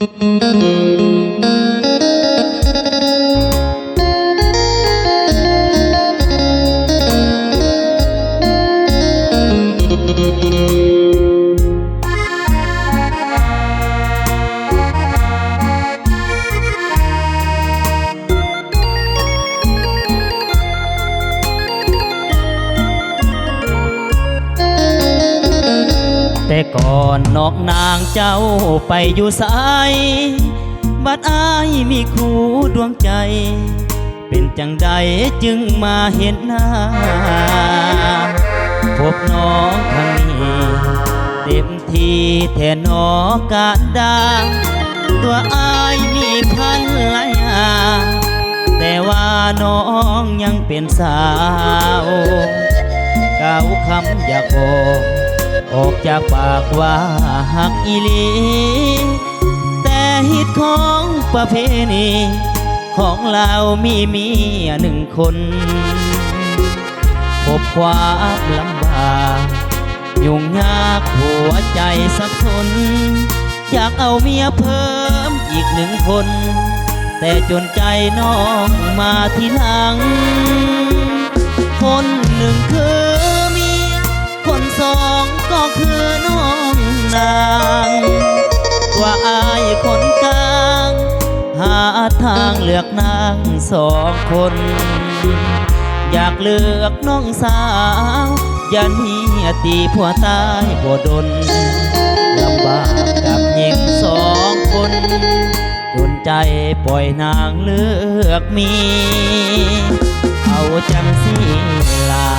แต่ก่อนนอกนางเจ้าไปอยู่ไสบัดอายมีคู่ดวงใจเป็นจังใดจึงมาเห็นหน้าพบน้องครั้งนี้เต็มทีแทนน้องการดาตัวอายมีพันหลายอย่างแต่ว่าน้องยังเป็นสาวก้าวคำอยากบอกออกจากปากว่าหักอีหลีแต่ฮิตของประเพณีของเรามีเมียหนึ่งคนพบความลำบากยุ่งยากหัวใจสับสนอยากเอาเมียเพิ่มอีกหนึ่งคนแต่จนใจน้องมาทีหลังคนหนึ่งคือเมียคนสองก็คือน้องนางว่าอายคนกลางหาทางเลือกนางสองคนอยากเลือกน้องสาวอย่าเนียตีผัวตายบ่ดนลำบากกับหญิงสองคนจนใจปล่อยนางเลือกมีเอาจังสิลา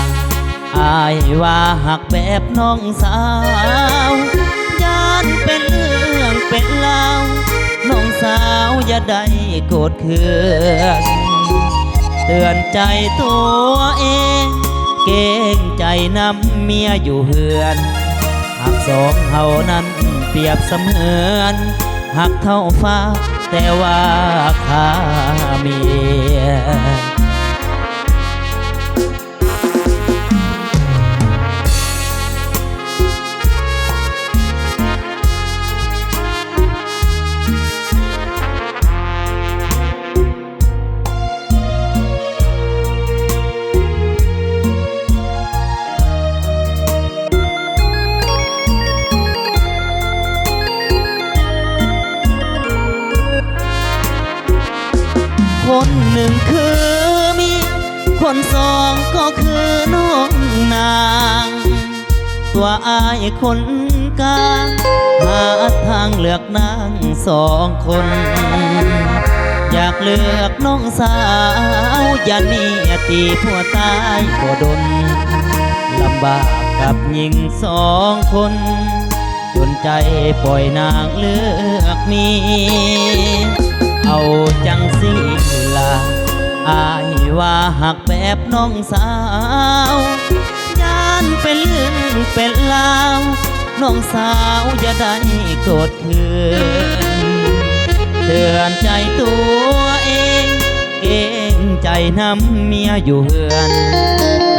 อายว่าหักแบบน้องสาวยานเป็นเรื่องเป็นราวน้องสาวอย่าได้โกรธเคืองเตือนใจตัวเองเกรงใจนำเมียอยู่เฮือนหักสองเฮานั้นเปรียบเสมือนหักเท่าฟ้าแต่ว่าข้าเมียคนหนึ่งคือเมียคนสองก็คือน้องนางตัวอายคนกลางหาทางเลือกนางสองคนอยากเลือกน้องสาวอย่าเนียตีผัวตายบ่ดนลำบากกับหญิงสองคนจนใจปล่อยนางเลือกมีเอาจังสิลาอายว่าหักแบบน้องสาวยานเป็นเรื่องเป็นราวน้องสาวอย่าได้โกรธเคืองเตือนใจตัวเองเกรงใจนำเมียอยู่เฮือน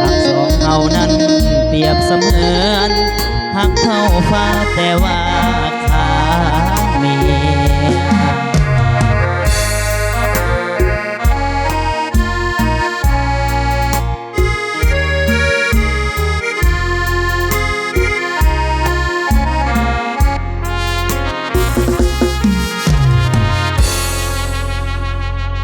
หักสองเฮานั้นเปรียบเสมือนหักเท่าฟ้าแต่ว่า